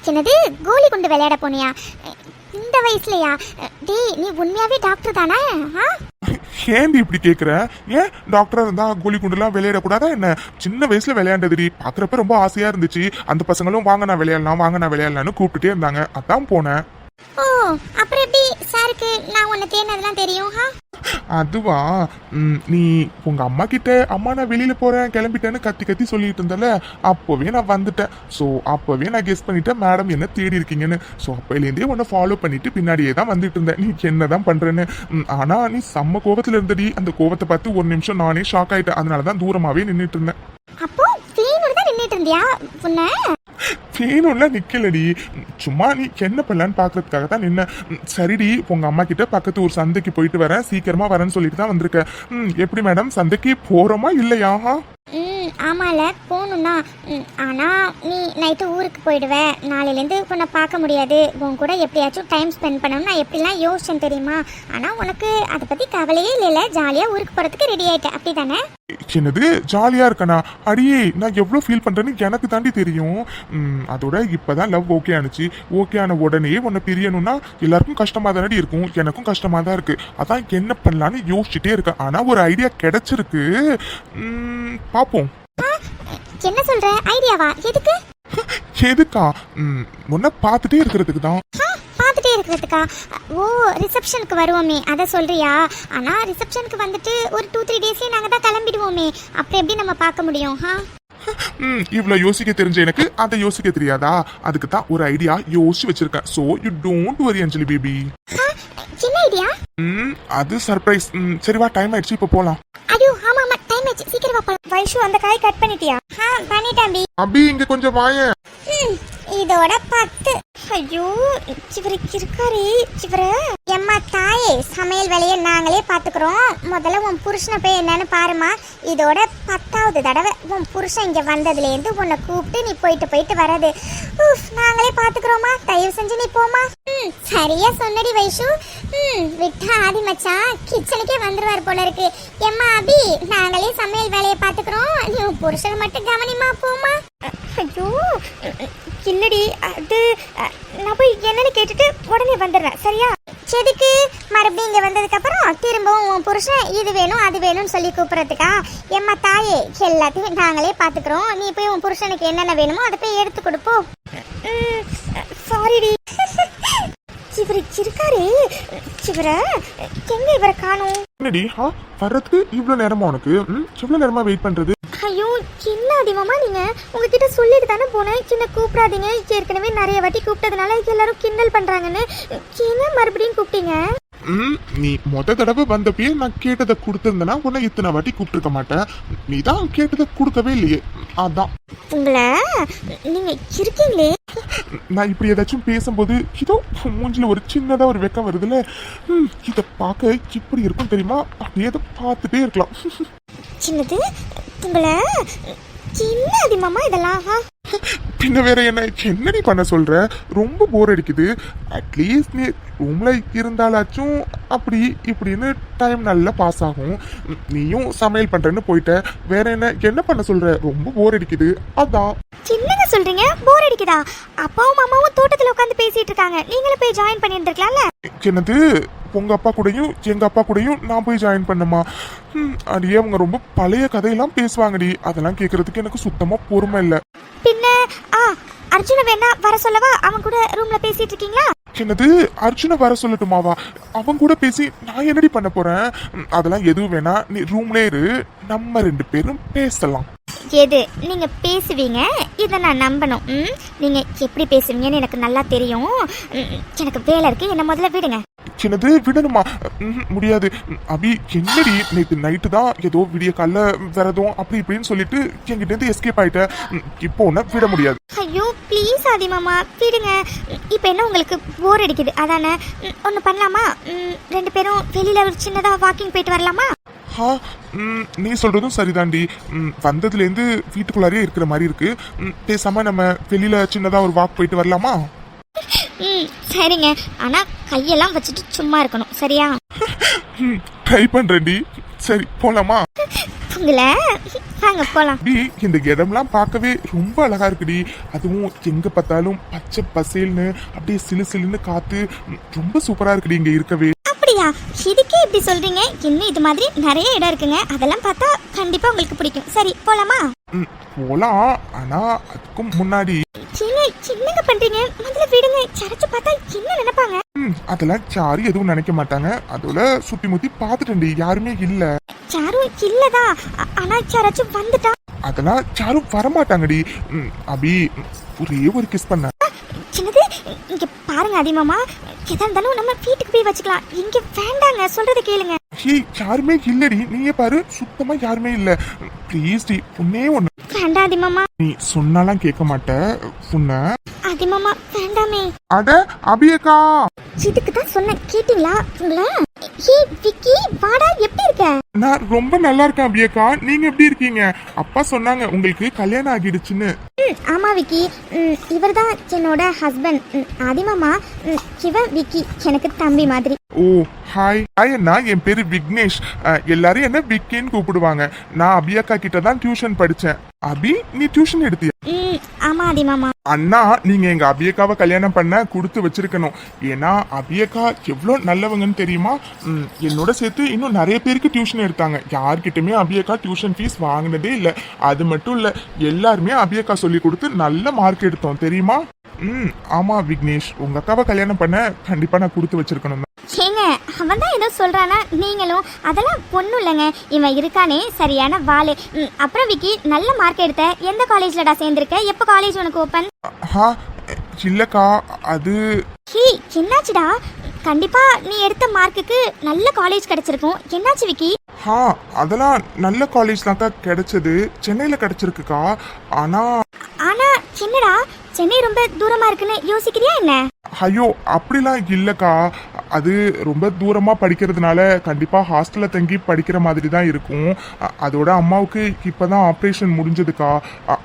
C: என்னது கோலி குண்டு விளையாட போனியா இந்த வயசுலயா? டேய் நீ உண்மையாவே டாக்டர் தானே?
B: ஏன்டி இப்படி கேக்குற? ஏன் டாக்டரா இருந்தா கோலி குண்டுலாம் விளையாடக்கூடாதா என்ன? சின்ன வயசுல விளையாண்டதுடி, பாக்குறப்ப ரொம்ப ஆசையா இருந்துச்சு. அந்த பசங்களும் வாங்க நான் விளையாடலாம்னு கூப்பிட்டுட்டே இருந்தாங்க, அதான் போனேன்.
C: ஓ அப்புறம் எப்படி சாருக்கு நான் உன்னை தேடினதெல்லாம் தெரியும்?
B: அதுவா, நீ உங்க அம்மா கிட்ட அம்மா நான் வெளியில போறேன் கிளம்பிட்டேன்னு கத்தி சொல்லிட்டு இருந்தல, அப்பவே நான் வந்துட்டேன். ஸோ அப்பவே நான் கெஸ் பண்ணிட்டேன் மேடம் என்ன தேடி இருக்கீங்கன்னு. ஸோ அப்பையிலேருந்தே உன்னை ஃபாலோ பண்ணிட்டு பின்னாடியே தான் வந்துட்டு இருந்தேன், நீ என்னதான் பண்றேன்னு. ஆனா நீ செம்ம கோவத்துல இருந்தடி, அந்த கோவத்தை பார்த்து ஒரு நிமிஷம் நானே ஷாக் ஆயிட்டேன், அதனாலதான் தூரமாவே நின்றுட்டு இருந்தேன்.
C: அப்போ வேணும்னு தான் நின்றுட்டு இருந்தியா? உன்னை
B: வேணும்ல நிக்கலடி, சும்மா நீ என்ன பண்ணலான்னு பாக்குறதுக்காக தான் நின்ன. சரிடி, உங்க அம்மா கிட்ட பக்கத்து ஒரு சந்தைக்கு போயிட்டு வரேன், சீக்கிரமா வரேன்னு சொல்லிட்டு தான் வந்திருக்கேன். எப்படி மேடம் சந்தைக்கு போறோமா இல்லையா?
C: ஆமால போகணும்னா ஆனால் நீ நைட்டு ஊருக்கு போயிடுவ, நாளையிலேருந்து உன்னை பார்க்க முடியாது, உன் கூட எப்படியாச்சும் டைம் ஸ்பெண்ட் பண்ணணும்னு நான் எப்படிலாம் யோசிச்சேன் தெரியுமா? ஆனால் உனக்கு அதை பற்றி கவலையே இல்லைல்ல, ஜாலியாக ஊருக்கு போகிறதுக்கு ரெடி ஆகிட்டேன் அப்படி தானே?
B: என்னது ஜாலியா இருக்கனா? அடியே நான் எவ்வளவு ஃபீல் பண்றேன்னு எனக்கு தாண்டி தெரியும். அதோட இப்பதான் லவ் ஓகே ஆனிச்சு. ஓகே ஆன உடனே உன்னை பிரியணும்னா எல்லாருக்கும் கஷ்டமா தானடி இருக்கும், எனக்கும் கஷ்டமா தான் இருக்கு. அதான் என்ன பண்ணலான்னு யோசிச்சுட்டே இருக்கேன். ஆனா ஒரு ஐடியா கிடைச்சிருக்கு, பாப்போம்.
C: என்ன சொல்ற? ஐடியாவா? எதுக்கு?
B: எதுக்கா? உன்னை பார்த்துட்டே இருக்கிறதுக்கு தான்.
C: பார்த்துட்டே இருக்கிறதுக்கா? ஓ, ரிசப்ஷனுக்கு வருவோமே அதை சொல்றியா? ஆனால் ரிசப்ஷனுக்கு வந்துட்டு ஒரு 2-3 டேஸ்லேயே நாங்கள் தான் கிளம்பிடுவோமே, அப்புறம் எப்படி நம்ம பார்க்க முடியும்?
B: இவ்வளவு யோசிக்க தெரிஞ்ச எனக்கு அதை யோசிக்க தெரியாதா? அதுக்கு தான் ஒரு ஐடியா யோசிச்சு வச்சிருக்கேன். So you don't worry Anjali baby.
C: என்ன ஐடியா?
B: அது சர்ப்ரைஸ். சரி வா, டைம் ஆயிடுச்சு, இப்ப போலாம்.
C: ஐயோ ஆமா ஆமா, டைம் ஆச்சு, சீக்கிரம் வா போலாம்.
A: வைஷு அந்த காய் கட் பண்ணிட்டியா?
C: பண்ணிட்டேன்.
B: அபி இங்க கொஞ்சம் வாயேன்.
C: இதோட 10.
A: ஐயோ இவருக்கு இருக்காரு இவர.
C: எம்மா தாயே, சமையல் வேலையை நாங்களே பார்த்துக்கிறோம், முதல்ல உன் புருஷனை போய் என்னன்னு பாருமா. இதோட 10வது தடவை உன் புருஷன் இங்கே வந்ததுலேருந்து உன்னை கூப்பிட்டு நீ போயிட்டு வர்றது. நாங்களே பார்த்துக்கிறோமா, தயவு செஞ்சு நீ போமா. சரியா சொன்னடி வைஷு. விட்டா ஆதி மச்சான் கிச்சனுக்கே வந்துருவார் போல இருக்கு. எம்மா அபி, நாங்களே சமையல் வேலையை பார்த்துக்கிறோம், நீ உன் புருஷனை மட்டும் கவனிமா, போமா.
A: ஐயோ இல்லடி, அது நான் போய் என்னன்னு கேட்டுட்டு உடனே வந்துடுறேன், சரியா?
C: செதுக்கு மறுபடியும் இங்கே வந்ததுக்கு அப்புறம் திரும்பவும் உன் புருஷன் இது வேணும் அது வேணும்னு சொல்லி கூப்பிடுறதுக்கா? எம்மா தாயே, எல்லாத்தையும் நாங்களே பார்த்துக்கிறோம், நீ போய் உன் புருஷனுக்கு என்னென்ன வேணுமோ அதை போய் எடுத்து கொடுப்போம்.
A: சாரிடி. இவரு இருக்காரு இவர, எங்க இவரை காணும்?
B: என்னடி வர்றதுக்கு இவ்வளவு நேரமா? உனக்கு எவ்வளவு நேரமா வெயிட் பண்றது?
A: ஐயோ என்ன அதிகமா, நீங்க உங்ககிட்ட சொல்லிட்டு தானே போனேன் என்ன கூப்பிடாதீங்க, ஏற்கனவே நிறைய வாட்டி கூப்பிட்டதுனால எல்லாரும் கிண்டல் பண்றாங்கன்னு. என்ன மறுபடியும் கூப்பிட்டீங்க?
B: நீ தடவை வந்தப்பயே நான் கேட்டதை கொடுத்திருந்தனா உன்னை இத்தனை வாட்டி கூப்பிட்டுருக்க மாட்டேன். நீ தான் கேட்டதை கொடுக்கவே இல்லையே, அதான்.
A: உங்களை நீங்க இருக்கீங்களே.
B: நான் இப்படி ஏதாச்சும் பேசும்போது இதோ மூஞ்சில ஒரு சின்னதா ஒரு வெக்கம் வருதுல்ல, இத பார்க்க இப்படி இருக்கும் தெரியுமா? அப்படியே அதை பார்த்துட்டே இருக்கலாம்.
A: சின்னது உங்களை என்ன அதிகமா இதெல்லாம்?
B: பின்ன வேற என்ன என்னடி பண்ண சொல்ற? ரொம்ப போர் அடிக்குது. அட்லீஸ்ட் நீ ரூம்ல இருந்தாலாச்சும் அப்படி இப்படின்னு டைம் நல்லா பாஸ் ஆகும். நீயும் சமையல் பண்றேன்னு போயிட்ட, வேற என்ன பண்ண சொல்ற? ரொம்ப போர் அடிக்குது, அதான்.
A: என்னங்க சொல்றீங்க? போர் அடிக்குதா? அப்பாவும் அம்மாவும் தோட்டத்துல உட்காந்து பேசிட்டு இருக்காங்க, நீங்களும் போய் ஜாயின் பண்ணிருந்துருக்கலாம்ல.
B: என்னது, உங்க அப்பா கூடயும் எங்க அப்பா கூடயும் நான் போய் ஜாயின் பண்ணுமா? அடியே அவங்க ரொம்ப பழைய கதையெல்லாம் பேசுவாங்கடி, அதெல்லாம் கேட்கறதுக்கு எனக்கு சுத்தமா பொறுமை இல்ல.
A: பின்ன அர்ஜுன வேணா வர சொல்லவா? அவன் கூட ரூம்ல பேசிட்டு இருக்கீங்களா?
B: என்னது, அர்ஜுன வர சொல்லட்டுமாவா? அவன் கூட பேசி நான் என்னடி பண்ண போறேன்? அதெல்லாம் எதுவும் வேணா, நீ ரூம்ல இரு, நம்ம 2 பேரும் பேசலாம்.
A: எது நீங்க பேசுவீங்க, இதை நான் நம்பணும். நீங்க எப்படி பேசுவீங்கன்னு எனக்கு நல்லா தெரியும். எனக்கு வேலை இருக்கு, என்ன முதல்ல விடுங்க.
B: என்னது விடணுமா? முடியாது. அபி என்னடி, நேற்று நைட்டு தான் ஏதோ விடிய காலைல விரதம் அப்படி இப்படின்னு சொல்லிட்டு என்கிட்ட இருந்து எஸ்கேப் ஆயிட்ட. இப்போ உன்னை விட முடியாது.
A: ஐயோ ப்ளீஸ் ஆதி மாமா விடுங்க. இப்போ என்ன உங்களுக்கு போர் அடிக்குது அதானே? ஒன்று பண்ணலாமா? 2 பேரும் வெளியில ஒரு சின்னதா வாக்கிங் போயிட்டு வரலாமா?
B: நீ சொல்றதும் சரிதாண்டி. வந்ததுலேருந்து வீட்டுக்குள்ளாரே இருக்கிற மாதிரி இருக்கு. பேசாம நம்ம வெளியில சின்னதா ஒரு வாக் போயிட்டு வரலாமா?
A: சரிங்க, ஆனா கையெல்லாம் வச்சுட்டு சும்மா இருக்கணும், சரியா?
B: ட்ரை பண்றேன்டி. சரி போலாமா?
A: உங்களை வாங்க போலாம்.
B: இந்த இடம்லாம் பார்க்கவே ரொம்ப அழகா இருக்குடி. அதுவும் எங்க பார்த்தாலும் பச்சை பசேல்னு அப்படியே சிலு சிலுன்னு காத்து ரொம்ப சூப்பரா இருக்குடி இங்க இருக்கவே.
A: அப்படியா? இதுக்கே இப்படி சொல்றீங்க? இன்னும் இது மாதிரி நிறைய இடம் இருக்குங்க, அதெல்லாம் பார்த்தா கண்டிப்பா உங்களுக்கு பிடிக்கும். சரி போலாமா?
B: போலாம், ஆனா அதுக்கும் முன்னாடி
A: என்னங்க பண்றீங்க? முதல்ல விடுங்க. சரச்சு பார்த்தா என்ன நினைப்பாங்க?
B: அதெல்லாம் யாரும் எதுவும் நினைக்க மாட்டாங்க. அதோட சுத்தி முத்தி பாத்துட்டேன்டி, யாருமே இல்ல.
A: யாரும் இல்லதா? ஆனா சரச்சு வந்துட்டா
B: அதெல்லாம் யாரும் வரமாட்டாங்கடி. அபி ஒரே ஒரு கிஸ் பண்ண.
A: சின்னது இங்க பாருங்க அதிகமா, எதா இருந்தாலும் நம்ம வீட்டுக்கு போய் வச்சுக்கலாம், இங்க வேண்டாங்க, சொல்றத கேளுங்க.
B: யாருமே இல்லடி, நீயே பாரு, சுத்தமா யாருமே இல்ல. ப்ளீஸ் டி, உன்னே ஒண்ணு
A: வேண்டாம் அதிகமா.
B: நீ சொன்னாலாம் கேட்க மாட்ட உன்ன.
A: அதிகமா வேண்டாமே.
B: அட அபியக்கா,
A: இதுக்கு தான் சொன்ன, கேட்டீங்களா? உங்களை ஹே விக்கி, வாடா, எப்படி இருக்க?
B: நான் ரொம்ப நல்லா இருக்கேன் அபியக்கா. நீங்க எப்படி இருக்கீங்க? அப்பா சொன்னாங்க உங்களுக்கு கல்யாணம் ஆகிடுச்சுன்னு.
A: ஆமா விக்கி, இவர் தான் என்னோட ஹஸ்பண்ட் ஆதிமாமா. இவன் விக்கி, எனக்கு தம்பி மாதிரி.
B: ஓ ஹாய் ஹாய் அண்ணா, என் பேரு விக்னேஷ். எல்லாரும் என்ன விக்கின்னு கூப்பிடுவாங்க. நான் அபியக்கா கிட்ட தான் டியூஷன் படிச்சேன். அபி, நீ டியூஷன் எடுத்தியா?
A: ஆமா ஆதிமாமா.
B: அண்ணா, நீங்க எங்க அபியக்காவை கல்யாணம் பண்ண கொடுத்து வச்சிருக்கணும். ஏன்னா அபியக்கா எவ்வளோ நல்லவங்கன்னு தெரியுமா? என்னோட சேர்த்து இன்னும் நிறைய பேருக்கு டியூஷன் எடுத்தாங்க. யார்கிட்டயுமே அபியக்கா டியூஷன் ஃபீஸ் வாங்கினதே இல்லை. அது மட்டும் இல்லை, எல்லாருமே அபியக்கா சொல்லி கொடுத்து நல்ல மார்க் எடுத்தோம் தெரியுமா? ஆமா விக்னேஷ், உங்க அக்காவை கல்யாணம் பண்ண கண்டிப்பா நான் கொடுத்து வச்சிருக்கணும்.
A: ஏங்க, அவன் தான் ஏதோ சொல்றானா, நீங்களும் அதெல்லாம் ஒன்றும் இல்லைங்க. இவன் இருக்கானே சரியான வாளு. அப்புறம் விக்கி, நல்ல மார்க் எடுத்த. எந்த காலேஜ்லடா சேர்ந்திருக்க? எப்போ காலேஜ் உனக்கு ஓப்பன்?
B: இல்லக்கா, அது
A: ஹே, என்னாச்சுடா? கண்டிப்பா நீ எடுத்த மார்க்குக்கு நல்ல காலேஜ் கிடைச்சிருக்கும். என்னாச்சு விக்கி?
B: அதெல்லாம் நல்ல காலேஜ் தான்க்கா கிடைச்சது. சென்னையில கிடைச்சிருக்குக்கா. ஆனா
A: என்னடா, சென்னை ரொம்ப தூரமா இருக்குன்னு யோசிக்கிறியா என்ன?
B: ஐயோ, அப்படிலாம் இல்லக்கா. அது ரொம்ப தூரமா படிக்கிறதுனால கண்டிப்பா ஹாஸ்டல்ல தங்கி படிக்கிற மாதிரி தான் இருக்கும். அதோட அம்மாவுக்கு இப்பதான் ஆப்ரேஷன் முடிஞ்சதுக்கா.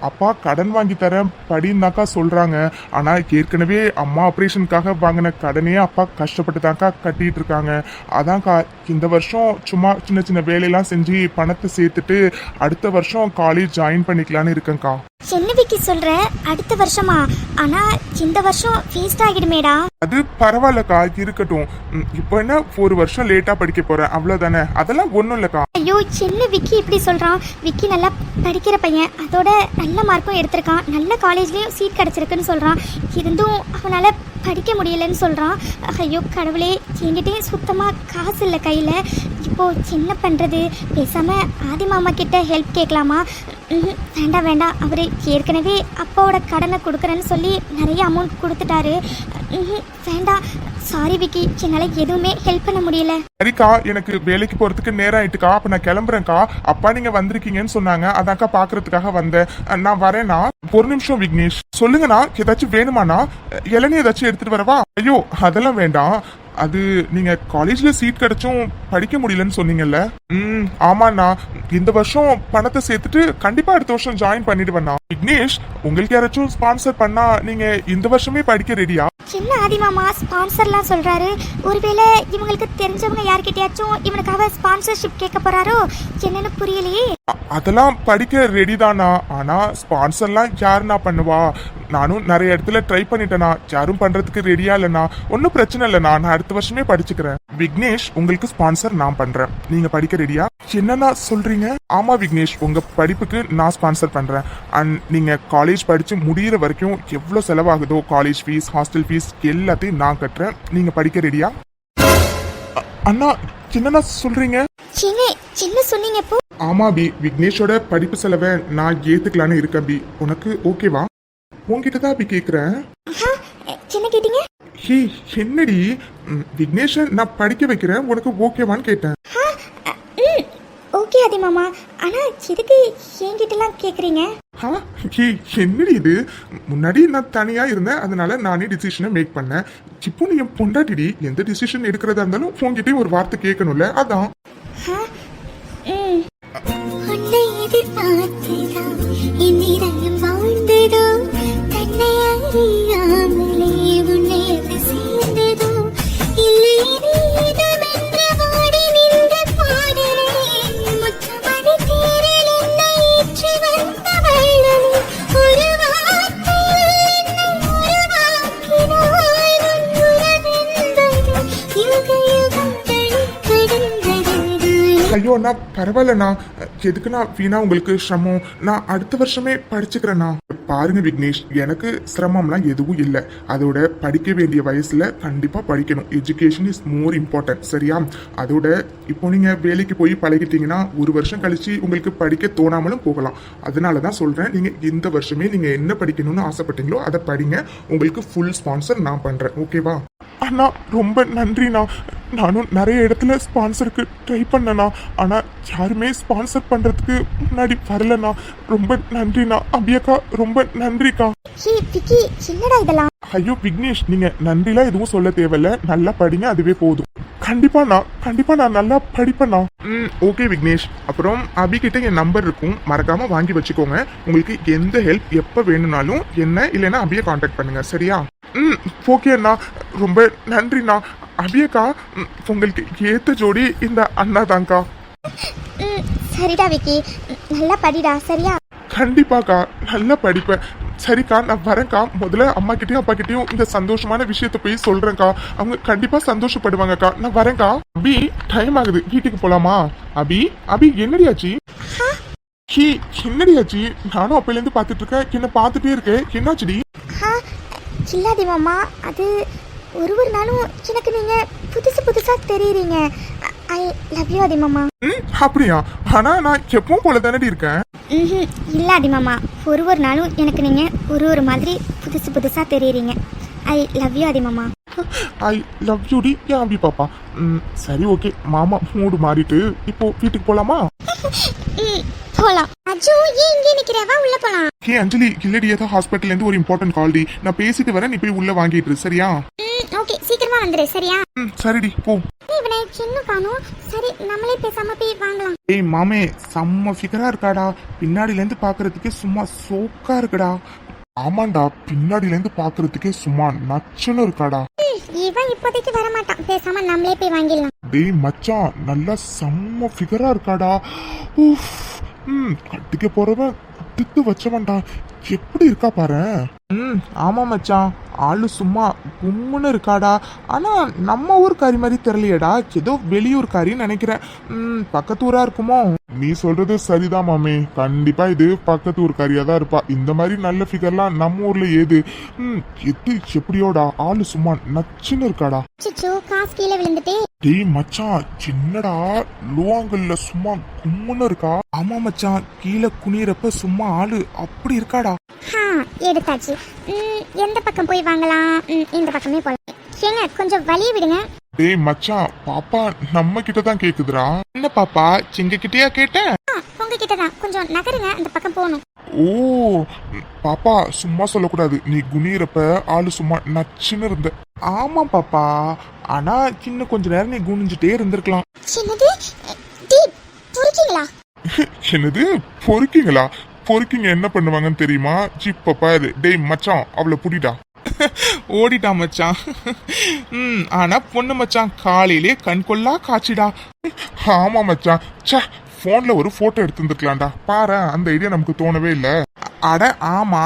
B: அப்பா கடன் வாங்கி தரேன் படின்னாக்கா சொல்றாங்க. ஆனா ஏற்கனவே அம்மா ஆப்ரேஷனுக்காக வாங்கின கடனே அப்பா கஷ்டப்பட்டு தான்க்கா கட்டிட்டு இருக்காங்க. அதான்க்கா இந்த வருஷம் சும்மா சின்ன சின்ன வேலையெல்லாம் செஞ்சு பணத்தை சேர்த்துட்டு அடுத்த வருஷம் காலேஜ் ஜாயின் பண்ணிக்கலான்னு இருக்கேன்க்கா.
A: என்ன விக்கி சொல்ற? அடுத்த வருஷமா? ஆனா இந்த வருஷம் வேஸ்ட் ஆகிடுமேடா.
B: அது பரவாயில்லக்கா, இருக்கட்டும். இப்போ என்ன, ஒரு வருஷம் லேட்டா படிக்க போறேன், அவ்வளவுதானே. அதெல்லாம் ஒண்ணும் இல்லக்கா.
A: ஐயோ, என்ன விக்கி இப்படி சொல்றான்? விக்கி நல்லா படிக்கிற பையன், அதோட நல்ல மார்க்கும் எடுத்திருக்கான், நல்ல காலேஜ்லயும் சீட் கிடைச்சிருக்குன்னு சொல்றான். இருந்தும் அவனால படிக்க முடியலன்னு சொல்றான். ஐயோ கடவுளே, என்கிட்டயும் சுத்தமா காசு இல்லை கையில. இப்போ என்ன பண்றது? பேசாம ஆதி மாமா கிட்ட ஹெல்ப் கேட்கலாமா? வேண்டாம் வேண்டாம், அவரு ஏற்கனவே அப்பாவோட கடனை கொடுக்குறேன்னு சொல்லி நிறைய அமௌண்ட் கொடுத்துட்டாரு. வேண்டாம், சாரி விக்கி, என்னால எதுவுமே ஹெல்ப் பண்ண முடியல.
B: சரிக்கா, எனக்கு வேலைக்கு போறதுக்கு நேரம் ஆயிட்டுக்கா. அப்ப நான் கிளம்புறேன்க்கா. அப்பா நீங்க வந்திருக்கீங்கன்னு சொன்னாங்க, அதான்க்கா பாக்குறதுக்காக வந்தேன். நான் வரேனா? ஒரு நிமிஷம் விக்னேஷ், சொல்லுங்கண்ணா, ஏதாச்சும் வேணுமாண்ணா? இளநீ ஏதாச்சும் எடுத்துட்டு வரவா? ஐயோ அதெல்லாம் வேண்டாம். அது நீங்க காலேஜ்ல சீட் கிடைச்சும் படிக்க முடியலன்னு சொன்னீங்கல்ல. ஆமாண்ணா, இந்த வருஷம் பணத்தை சேர்த்துட்டு கண்டிப்பா அடுத்த வருஷம் ஜாயின் பண்ணிடுவேண்ணா. விக்னேஷ், உங்களுக்கு யாராச்சும் ஸ்பான்சர் பண்ணா நீங்க இந்த வருஷமே படிக்க ரெடியா?
A: சின்ன ஆதிமாமா ஸ்பான்சர்லாம் சொல்றாரு. ஒருவேளை இவங்களுக்கு தெரிஞ்சவங்க யார்கிட்டயாச்சும் இவனுக்காக ஸ்பான்சர்ஷிப் கேட்க போறாரோ? என்னன்னு புரியலையே.
B: அதெல்லாம் படிக்க ரெடி தானா. ஆனா ஸ்பான்சர்லாம் யாருன்னா பண்ணுவா? நானும் நிறைய இடத்துல ட்ரை பண்ணிட்டேனா, யாரும் பண்றதுக்கு ரெடியா இல்லைண்ணா. ஒன்னும் பிரச்சனை இல்லைண்ணா, நான் அடுத்த வருஷமே படிச்சுக்கிறேன். விக்னேஷ், உங்களுக்கு ஸ்பான்சர் நான் பண்றேன். நீங்க படிக்க ரெடியா? என்னன்னா சொல்றீங்க? ஆமா விக்னேஷ், உங்க படிப்புக்கு நான் ஸ்பான்சர் பண்றேன். அண்ட் நீங்க காலேஜ் படிச்சு முடியிற வரைக்கும் எவ்வளவு செலவாகுதோ, காலேஜ் ஃபீஸ், ஹாஸ்டல் ஃபீஸ் எல்லாத்தையும் நான் கட்டுறேன். நீங்க படிக்க ரெடியா? அண்ணா, என்னன்னா சொல்றீங்க?
A: என்ன சொன்னீங்க இப்போ?
B: ஆமா பி, விக்னேஷோட படிப்பு செலவை நான் ஏத்துக்கலான்னு இருக்கேன் பி. உனக்கு ஓகேவா? உன்கிட்ட தான் பி கேக்குறேன்.
A: என்ன கேட்டீங்க?
B: ஹே, என்னடி, விக்னேஷ நான் படிக்க வைக்கிறேன், உனக்கு ஓகேவான்னு கேட்டேன்.
A: ஓகே ஆதிமாமா, ஆனா எதுக்கு என்கிட்டலாம் கேக்குறீங்க?
B: ஹே, என்னடி இது? முன்னாடி நான் தனியா இருந்தேன், அதனால நானே டிசிஷனை மேக் பண்ணேன். இப்போ நீ என் பொண்டாட்டிடி, எந்த டிசிஷன் எடுக்கிறதா இருந்தாலும் உன்கிட்டயும் ஒரு வார்த்தை கேட்கணும்ல, அதான்.
C: உன்னை எதிர்பார்த்துதான் என் இதயம் வாழ்ந்ததோ, தன்னை அறியாமலே உன்னை அது சேர்ந்ததோ, இல்லை நீதமென்று வாடி நின்ற பாடலே, முத்தமணி தேரில் என்னை ஏற்றி வந்த வள்ளலே, ஒரு வார்த்தையில் என்னை உருவாக்கினாய். உன் உறவென்பது யுக யுகங்கள் கடந்தது.
B: ஐயோ அண்ணா, பரவாயில்லண்ணா, எதுக்குண்ணா வீணா உங்களுக்கு சிரமம்? நான் அடுத்த வருஷமே படிச்சுக்கிறேண்ணா. பாருங்க விக்னேஷ், எனக்கு சிரமம்லாம் எதுவும் இல்லை. அதோட படிக்க வேண்டிய வயசுல கண்டிப்பா படிக்கணும். எஜுகேஷன் இஸ் மோர் இம்பார்ட்டன்ட், சரியா? அதோட இப்போ நீங்க வேலைக்கு போய் பழகிட்டீங்கன்னா ஒரு வருஷம் கழிச்சு உங்களுக்கு படிக்க தோணாமலும் போகலாம். அதனால தான் சொல்றேன், நீங்க இந்த வருஷமே நீங்க என்ன படிக்கணும்னு ஆசைப்பட்டீங்களோ அதை படிங்க. உங்களுக்கு ஃபுல் ஸ்பான்சர் நான் பண்றேன், ஓகேவா? அண்ணா ரொம்ப நன்றிண்ணா. நானும் நிறைய இடத்துல ஸ்பான்சருக்கு ட்ரை பண்ணேண்ணா, ஆனா யாருமே ஸ்பான்சர் பண்றதுக்கு முன்னாடி வரலண்ணா. ரொம்ப நன்றிண்ணா. அபியக்கா ரொம்ப நன்றிக்கா.
A: ஹே விக்கி, என்னடா இதெல்லாம்?
B: ஐயோ விக்னேஷ், நீங்க நன்றிலாம் எதுவும் சொல்ல தேவையில்ல, நல்லா படிங்க, அதுவே போதும். கண்டிப்பா நான் நல்லா படிப்பேண்ணா. ஓகே விக்னேஷ். அப்புறம் அபிகிட்ட என் நம்பர் இருக்கும், மறக்காம வாங்கி வச்சுக்கோங்க. உங்களுக்கு எந்த ஹெல்ப் எப்ப வேணும்னாலும் என்ன இல்லைன்னா அபியை காண்டாக்ட் பண்ணுங்க, சரியா? ஓகே அண்ணா, ரொம்ப நன்றிண்ணா. அபியக்கா, உங்களுக்கு ஏத்த ஜோடி இந்த அண்ணா தான்க்கா.
A: சரிடா விக்கி, நல்லா படிடா, சரியா?
B: கண்டிப்பாக்கா, நல்லா படிப்பேன். சரிக்கா, நான் வரேன்க்கா. முதல்ல அம்மா கிட்டயும் அப்பா கிட்டயும் இந்த சந்தோஷமான விஷயத்த போய் சொல்றேன்க்கா. அவங்க கண்டிப்பா சந்தோஷப்படுவாங்கக்கா. நான் வரேன்க்கா. அபி, டைம் ஆகுது, வீட்டுக்கு போலாமா? அபி என்னடியாச்சு? என்னடியாச்சு? நானும் அப்பையில இருந்து பாத்துட்டு இருக்கேன், என்ன பாத்துட்டே இருக்கேன், என்னாச்சுடி?
A: இல்லாதி மாமா, அது ஒரு நாளும் எனக்கு நீங்க புதுசா தெரியுறீங்க. ஐ லவ் யூ ஆதி மாமா.
B: அப்படியா? ஆனா நான் எப்பவும் போல தானடி இருக்கேன்.
A: இல்லாதி மாமா, ஒரு நாளும் எனக்கு நீங்க ஒரு மாதிரி புதுசா தெரியுறீங்க. ஐ லவ் யூ ஆதி மாமா.
B: ஐ லவ் யூ டி ஏன் அபி பாப்பா. சரி ஓகே, மாமா மூடு மாறிட்டு இப்போ வீட்டுக்கு போலாமா?
A: போலாம்.
C: அஜு ஏன் இங்கே நிக்கிறவா? உள்ள போலாம்.
B: ஹே அஞ்சலி, இல்லடி, ஏதோ ஹாஸ்பிட்டல்ல இருந்து ஒரு இம்பார்ட்டன்ட் கால் டி. நான் பேசிட்டு வரேன், நீ போய் உள்ள வாங்கிட்டு இரு, சரியா?
C: ஓகே, சீக்கிரமா வந்துரு, சரியா?
B: சரிடி, போ.
C: இவனை சின்ன காணோம். சரி, நம்மளே பேசாம போய் வாங்கலாம்.
B: ஏய் மாமே, செம்ம ஃபிகரா இருக்காடா. பின்னாடில இருந்து பாக்குறதுக்கே சும்மா சோக்கா இருக்குடா. ஆமாண்டா, பின்னாடில இருந்து பாக்குறதுக்கே சும்மா நச்சுன்னு இருக்காடா.
C: இவன் இப்போதைக்கு வர மாட்டான், பேசாம நம்மளே போய் வாங்கிடலாம்.
B: டேய் மச்சான், நல்லா செம்ம ஃபிகரா இருக்காடா. கட்டிக்க போறவன் குடுத்து வச்சவன்டா, எப்படி இருக்கா பாரு. ஆமா மச்சான், ஆளு சும்மா கும்முன்னு இருக்காடா. ஆனா நம்ம ஊர்காரி மாதிரி தெரியலையடா, ஏதோ வெளியூர்காரின்னு நினைக்கிறேன். பக்கத்து ஊரா இருக்குமோ? நீ சொல்றது சரிதான் மாமே, கண்டிப்பா இது பக்கத்து ஊர்காரியா தான் இருப்பா. இந்த மாதிரி நல்ல ஃபிகர்லாம் நம்ம ஊர்ல ஏது? எது எப்படியோடா, ஆளு சும்மா நச்சுன்னு இருக்காடா.
C: சிச்சு, காசு கீழே விழுந்துட்டே.
B: டேய் மச்சான், சின்னடா லோவாங்கல்ல சும்மா கும்முன்னு இருக்கா. ஆமா மச்சான், கீழே குனிறப்ப சும்மா ஆளு அப்படி இருக்காடா.
C: எடுத்தாச்சு. எந்த பக்கம் போய் வாங்கலாம்? இந்த பக்கமே போலாம். ஏங்க, கொஞ்சம் வழிய விடுங்க.
B: டேய் மச்சான், பாப்பா நம்ம கிட்ட தான் கேக்குதுடா. என்ன பாப்பா, சிங்க கிட்டயா கேட்டேன்?
C: உங்ககிட்ட தான். கொஞ்சம் நகருங்க, அந்த பக்கம் போகணும்.
B: ஓ பாப்பா, சும்மா சொல்லக்கூடாது. நீ குனிறப்ப ஆளு சும்மா நச்சுன்னு இருந்த. ஆமா பாப்பா, ஆனா சின்ன கொஞ்ச நேரம் நீ குனிஞ்சிட்டே இருந்திருக்கலாம்.
C: சின்னது பொறுக்கீங்களா?
B: என்னது பொறுக்கீங்களா? பொறுக்கிங்க என்ன பண்ணுவாங்கன்னு தெரியுமா? ஜிப்ப பாரு. டேய் மச்சான், அவளை புடிடா. ஓடிட்டா மச்சான். ஆனா பொண்ணு மச்சான், காலையிலே கண் கொள்ளா காட்சிடா. ஆமா மச்சான், சே, போன்ல ஒரு போட்டோ எடுத்துருந்துக்கலாம்டா. பாரு, அந்த ஐடியா நமக்கு தோணவே இல்ல. அட ஆமா,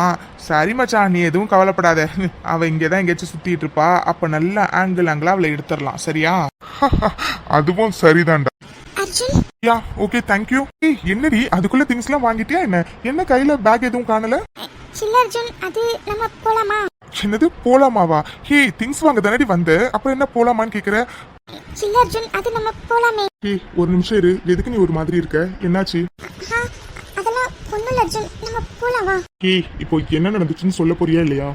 B: சரி மச்சான், நீ எதுவும் கவலைப்படாத. அவ இங்கதான் எங்கேயாச்சும் சுத்திட்டு இருப்பா, அப்ப நல்ல ஆங்கிள் அவளை எடுத்துடலாம், சரியா? அதுவும் சரிதான்டா.
C: Arjun,
B: yeah okay, thank you. என்னடி அதுக்குள்ள திங்ஸ் எல்லாம் வாங்கிட்டியா என்ன? என்ன கையில பேக் எதுவும் காணல?
C: சில்ல அர்ஜுன், அது நம்ம போலாமா?
B: என்னது போலாமாவா? ஹே, திங்ஸ் வாங்க தானடி வந்த, அப்புறம் என்ன போலாமான்னு கேக்குற?
C: சில்ல அர்ஜுன், அது நம்ம போலாமே.
B: ஹே, ஒரு நிமிஷம் இரு. எதுக்கு நீ ஒரு மாதிரி இருக்க? என்னாச்சு?
C: அதெல்லாம் ஒண்ணும் இல்ல அர்ஜுன், நம்ம போலாமா?
B: ஹே, இப்போ என்ன நடந்துச்சுன்னு சொல்ல போறியா இல்லையா?